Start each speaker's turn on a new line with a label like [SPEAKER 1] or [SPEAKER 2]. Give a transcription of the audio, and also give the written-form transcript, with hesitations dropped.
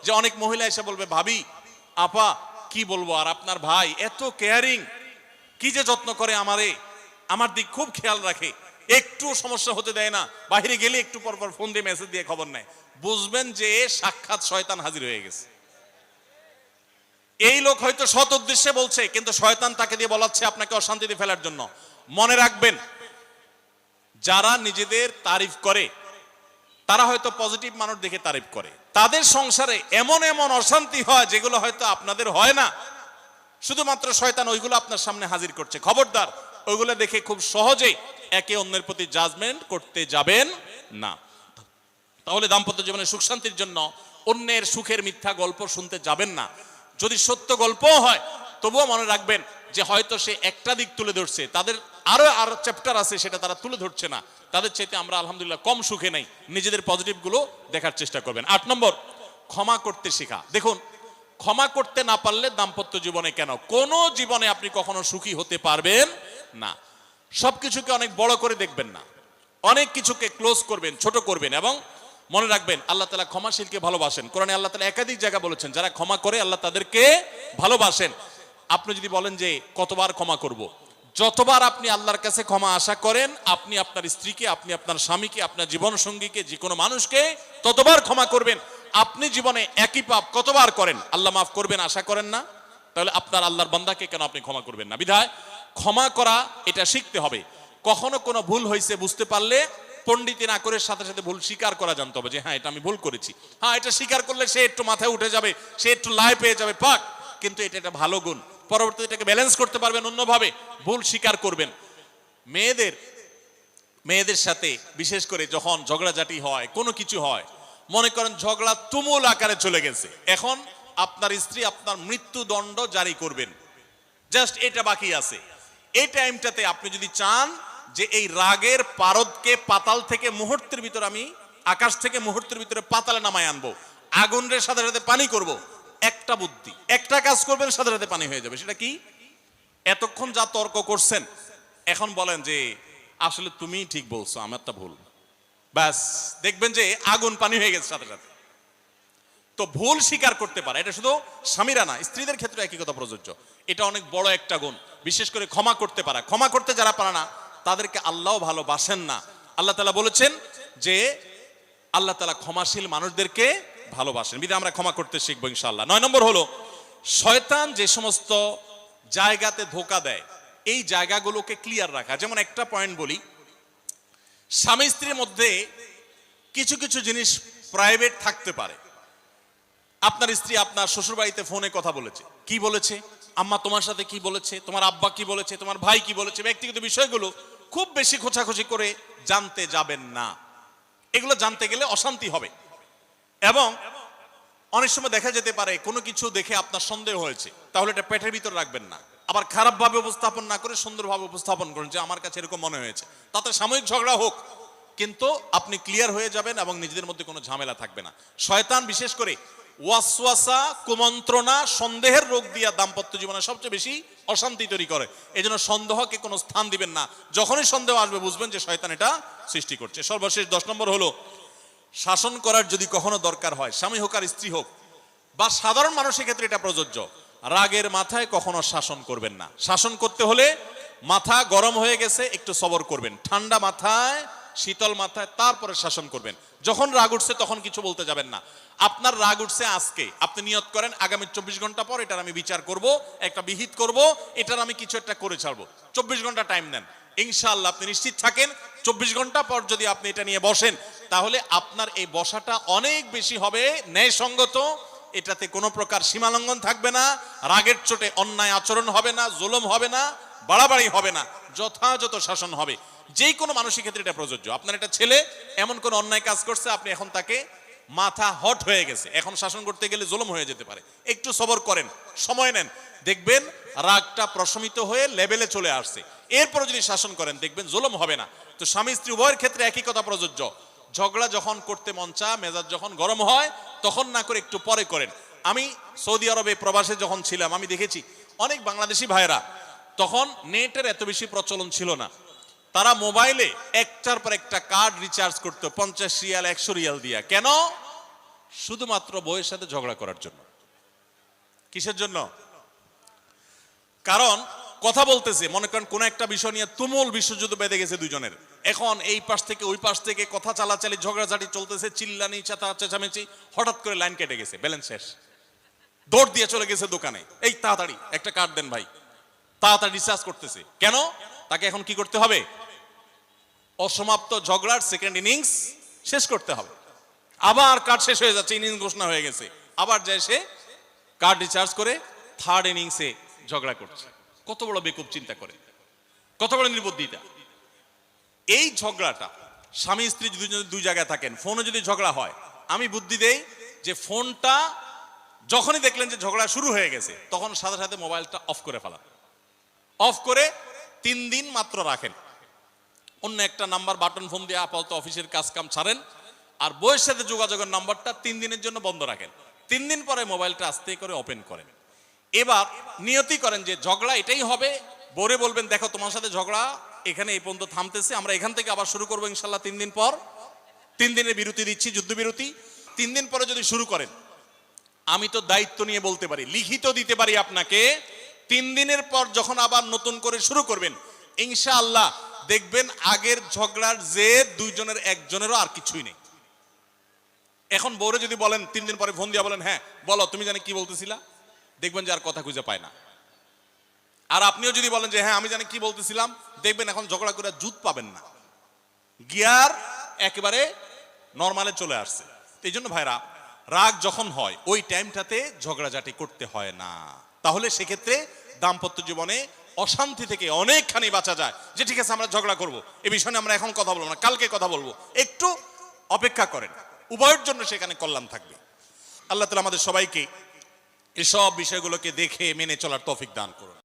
[SPEAKER 1] যে অনেক মহিলা এসে বলবে, ভাবি আপা কি বলবো, আর আপনার ভাই এত কেয়ারিং, কি যে যত্ন করে আমারে, আমার দিক খুব খেয়াল রাখে, একটু সমস্যা হতে দেয় না, বাইরে গেলে একটু পর পর ফোন দিয়ে মেসেজ দিয়ে খবর নেয়, বুঝবেন যে সাক্ষাৎ শয়তান হাজির হয়ে গেছে। এই লোক হয়তো সৎ উদ্দেশ্যে বলছে, কিন্তু শয়তান তাকে দিয়ে বলাচ্ছে আপনাকে অশান্তিতে ফেলার জন্য। মনে রাখবেন, যারা নিজেদের তারিফ করে তারা হয়তো পজিটিভ মানুষ দেখে তারিফ করে, তাদের সংসারে এমন এমন অশান্তি হয় যেগুলো হয়তো আপনাদের হয় না, শুধুমাত্র শয়তান ওইগুলো আপনার সামনে হাজির করছে। খবরদার, ওইগুলো দেখে খুব সহজে একে অন্যের প্রতি জাজমেন্ট করতে যাবেন না। তাহলে দাম্পত্য জীবনে সুখ শান্তির জন্য অন্যের সুখের মিথ্যা গল্প শুনতে যাবেন না। যদি সত্য গল্প হয় তবুও মনে রাখবেন যে হয়তো সে একটা দিক তুলে ধরছে, তাদের আরো চ্যাপ্টার আছে সেটা তারা তুলে ধরছে না, তাদের চাইতে আমরা আলহামদুলিল্লাহ কম সুখে নাই। নিজেদের পজিটিভ গুলো দেখার চেষ্টা করবেন। 8 নম্বর, ক্ষমা করতে শেখা। দেখুন, ক্ষমা করতে না পারলে দাম্পত্য জীবনে কেন, কোন জীবনে আপনি কখনো সুখী হতে পারবেন না। সবকিছুকে অনেক বড় করে দেখবেন না, অনেক কিছুকে ক্লোজ করবেন, ছোট করবেন। এবং মনে রাখবেন, আল্লাহ তাআলা ক্ষমাশীলকে ভালোবাসেন। কোরআনে আল্লাহ তাআলা একাধিক জায়গা বলেছেন, যারা ক্ষমা করে আল্লাহ তাদেরকে ভালোবাসেন। আপনি যদি বলেন যে কতবার ক্ষমা করব, যতবার আপনি আল্লাহর কাছে ক্ষমা আশা করেন, আপনি আপনার স্ত্রীকে, আপনি আপনার স্বামীকে, আপনার জীবন সঙ্গীকে, যে কোনো মানুষকে ততবার ক্ষমা করবেন। আপনি জীবনে একই পাপ কতবার করেন, আল্লাহ মাফ করবেন আশা করেন না? তাহলে আপনার আল্লাহর বান্দাকে কেন আপনি ক্ষমা করবেন না? বিধায় ক্ষমা করা এটা শিখতে হবে। কখনো কোনো ভুল হয়েছে বুঝতে পারলে পণ্ডিতি না করে সাথে সাথে ভুল স্বীকার করা জানতে হবে, যে হ্যাঁ এটা আমি ভুল করেছি। হ্যাঁ, এটা স্বীকার করলে সে একটু মাথায় উঠে যাবে, সে একটু লাই পেয়ে যাবে, পাক। কিন্তু এটা একটা ভালো গুণ, পরবর্তীতে এটাকে ব্যালেন্স করতে পারবেন অন্যভাবে। ভুল স্বীকার করবেন। মেয়েদের সাথে বিশেষ করে যখন ঝগড়াঝাটি হয়, কোনো কিছু হয়, মনে করেন ঝগড়া তুমুল আকারে চলে গেছে, এখন আপনার স্ত্রী আপনার মৃত্যুদণ্ড জারি করবেন, জাস্ট এটা বাকি আছে। এই টাইমটাতে আপনি যদি চান যে এই রাগের পারদকে পাতাল থেকে মুহূর্তের ভিতর, আমি আকাশ থেকে মুহূর্তের ভিতরে পাতালে নামায় আনবো, আগুনের সাথে সাথে পানি করব, একটা বুদ্ধি, একটা কাজ করবেন, সাথে সাথে পানি হয়ে যাবে। সেটা কি? এতক্ষণ যা তর্ক করছেন, এখন বলেন যে আসলে তুমি ঠিক বলছো, আমারটা ভুল, ব্যাস দেখবেন যে আগুন পানি হয়ে গেছে সাথে সাথে। তো ভুল স্বীকার করতে পারে, এটা শুধু স্বামীরা না, স্ত্রীদের ক্ষেত্রে একই কথা প্রযোজ্য। এটা অনেক বড় একটা গুণ, বিশেষ করে ক্ষমা করতে পারা। ক্ষমা করতে যারা পারে না তাদেরকে আল্লাহ ভালোবাসেন না। আল্লাহ তাআলা বলেছেন যে আল্লাহ তাআলা ক্ষমাশীল মানুষদেরকে ভালোবাসেন, বিধায় আমরা ক্ষমা করতে শিখবো ইনশাআল্লাহ। 9 নম্বর হলো, শয়তান যে সমস্ত জায়গাতে ধোঁকা দেয় এই জায়গাগুলোকে ক্লিয়ার রাখা। যেমন একটা পয়েন্ট বলি, স্বামী স্ত্রীর মধ্যে কিছু কিছু জিনিস প্রাইভেট থাকতে পারে। আপনার স্ত্রী আপনার শ্বশুর বাড়িতে ফোনে কথা বলেছে, কি বলেছে, আম্মা তোমার সাথে কি বলেছে, তোমার আব্বা কি বলেছে, তোমার ভাই কি বলেছে, ব্যক্তিগত বিষয়গুলো খুব বেশি খোঁচাখুচি করে জানতে যাবেন না। এগুলো জানতে গেলে অশান্তি হবে। এবং অনেক সময় দেখা যেতে পারে কোনো কিছু দেখে আপনার সন্দেহ হয়েছে, তাহলে এটা পেটের ভিতর রাখবেন না। আবার খারাপভাবে উপস্থাপন না করে সুন্দরভাবে উপস্থাপন করুন যে আমার কাছে এরকম মনে হয়েছে, তাতে সাময়িক ঝগড়া হোক, কিন্তু আপনি ক্লিয়ার হয়ে যাবেন এবং নিজেদের মধ্যে কোনো ঝামেলা থাকবে না। শয়তান বিশেষ করে ওয়াসওয়াসা, কুমন্ত্রণা, সন্দেহের রোগ দিয়া দাম্পত্য জীবনে সবচেয়ে বেশি অশান্তি তৈরি করে। এই জন্য সন্দেহকে কোনো স্থান দিবেন না। যখনই সন্দেহ আসবে বুঝবেন যে শয়তান এটা সৃষ্টি করছে। সর্বশেষ 10 নম্বর হলো, শাসন করার যদি কখনো দরকার হয়, স্বামী হোক আর স্ত্রী হোক বা সাধারণ মানুষের ক্ষেত্রে এটা প্রযোজ্য, রাগের মাথায় কখনো শাসন করবেন না। শাসন করতে হলে মাথা গরম হয়ে গেছে একটু সবর করবেন, ঠান্ডা মাথায়, শীতল মাথায় তারপরে শাসন করবেন। যখন রাগ উঠছে তখন কিছু বলতে যাবেন না। আপনার রাগ উঠছে আজকে, আপনি নিয়ত করেন আগামী 24 ঘন্টা পর এটার আমি বিচার করব, একটা বিহিত করব, এটার আমি কিছু একটা করে ছাড়বো। 24 ঘন্টা টাইম নেন, ইনশাআল্লাহ আপনি নিশ্চিত থাকেন 24 ঘন্টা পর যদি আপনি এটা নিয়ে বসেন, তাহলে আপনার এই বসাটা অনেক বেশি হবে ন্যায়সঙ্গত। এটাতে কোনো প্রকার সীমালঙ্ঘন থাকবে না, রাগের চোটে অন্যায় আচরণ হবে না, জুলুম হবে না, বাড়াবাড়ি হবে না, যথাযথ শাসন হবে। যেই কোনো মানুষের ক্ষেত্রে এটা প্রযোজ্য। আপনার একটা ছেলে এমন কোন অন্যায় কাজ করছে, আপনি এখন তাকে মাথা হট হয়ে গেছে, এখন শাসন করতে গেলে জুলুম হয়ে যেতে পারে, একটু সবর করেন, সময় নেন, দেখবেন রাগটা প্রশমিত হয়ে লেভেলে চলে আসছে। এরপর যদি শাসন করেন দেখবেন জুলুম হবে না। তো স্বামী স্ত্রী উভয়ের ক্ষেত্রে একই কথা প্রযোজ্য। ঝগড়া যখন করতে মন চায়, মেজাজ যখন গরম হয়, তখন না করে একটু পরে করেন। আমি সৌদি আরবে প্রবাসে যখন ছিলাম, আমি দেখেছি অনেক বাংলাদেশি ভাইয়েরা, তখন নেটের এত বেশি প্রচলন ছিল না, তারা মোবাইলে একটার পর একটা কার্ড রিচার্জ করতো 50 রিয়াল 100 রিয়াল দিয়া। কেন? শুধুমাত্র বউয়ের সাথে ঝগড়া করার জন্য। কিসের জন্য? কারণ কথা বলতেছে, মনে করেন কোন একটা বিষয় নিয়ে তুমুল বিশ্বযুদ্ধ বেঁধে গেছে দুজনের, এখন এই পাশ থেকে ওই পাশ থেকে কথা চালাচালি ঝগড়াঝাটি চলতেছে, চিল্লানি চেঁচামেচি, হঠাৎ করে লাইন কেটে গেছে, ব্যালেন্স শেষ, দৌড় দিয়ে চলে গেছে দোকানে, এই তাড়াতাড়ি একটা কার্ড দেন ভাই, তাড়াতাড়ি রিচার্জ করতেছে। কেন? তাকে এখন কি করতে হবে? অসমাপ্ত ঝগড়ার সেকেন্ড ইনিংস শেষ করতে হবে। আবার কার্ড শেষ হয়ে যাচ্ছে, ইনিংস ঘোষণা হয়ে গেছে, আবার যায় সে কার্ড রিচার্জ করে থার্ড ইনিংসে ঝগড়া করছে। কত বড় বেকুব চিন্তা করে, কত বড় নির্বুদ্ধিতা। এই ঝগড়াটা স্বামী স্ত্রী যদি দুই জায়গায় থাকেন, ফোনে যদি ঝগড়া হয়, আমি বুদ্ধি দেই যে ফোনটা যখনই দেখলেন যে ঝগড়া শুরু হয়ে গেছে, তখন সাথে সাথে মোবাইলটা অফ করে ফেলান। অফ করে 3 দিন মাত্র রাখেন, অন্য একটা নাম্বার বাটন ফোন দিয়ে আপাতত অফিসের কাজ কাম ছাড়েন, আর বউয়ের সাথে যোগাযোগের নাম্বারটা 3 দিনের জন্য বন্ধ রাখেন। 3 দিন পরে মোবাইলটা আস্তে করে ওপেন করেন। এবার নিয়তি করেন যে ঝগড়া এটাই হবে, বউরে বলবেন দেখো তোমার সাথে ঝগড়া এখানে এই পর্যন্ত থামতেছে, আমরা এখান থেকে আবার শুরু করবো ইনশাল্লাহ 3 দিন পর। 3 দিনের বিরতি দিচ্ছি, যুদ্ধবিরতি। 3 দিন পরে যদি শুরু করেন, আমি তো দায়িত্ব নিয়ে বলতে পারি, লিখিত দিতে পারি আপনাকে, 3 দিনের পর যখন আবার নতুন করে শুরু করবেন, ইনশাআল্লাহ দেখবেন আগের ঝগড়ার যে দুইজনের একজনেরও আর কিছুই নেই। এখন বউরে যদি বলেন 3 দিন পরে ফোন দিয়ে বলেন হ্যাঁ বলো তুমি জানি কি বলতেছিলা, দেখবেন যে আর কথা খুঁজে পায় না। আর আপনিও যদি বলেন যে হ্যাঁ আমি জানি কি বলতেছিলাম, দেখবেন এখন ঝগড়া করে জুত পাবেন না, গিয়ার একেবারে নরমালে চলে আসছে। এই জন্য ভাইরা, রাগ যখন হয় ওই টাইমটাতে ঝগড়াঝাটি করতে হয় না। তাহলে সেক্ষেত্রে দাম্পত্য জীবনে অশান্তি থেকে অনেকখানি বাঁচা যায়। যে ঠিক আছে আমরা ঝগড়া করব, এই বিষয়ে আমরা এখন কথা বলবো না, কালকে কথা বলবো, একটু অপেক্ষা করেন, উভয়ের জন্য সেখানে কল্যাণ থাকবে। আল্লাহ তাআলা আমাদের সবাইকে এসব বিষয়গুলোকে দেখে মেনে চলার তৌফিক দান করুন।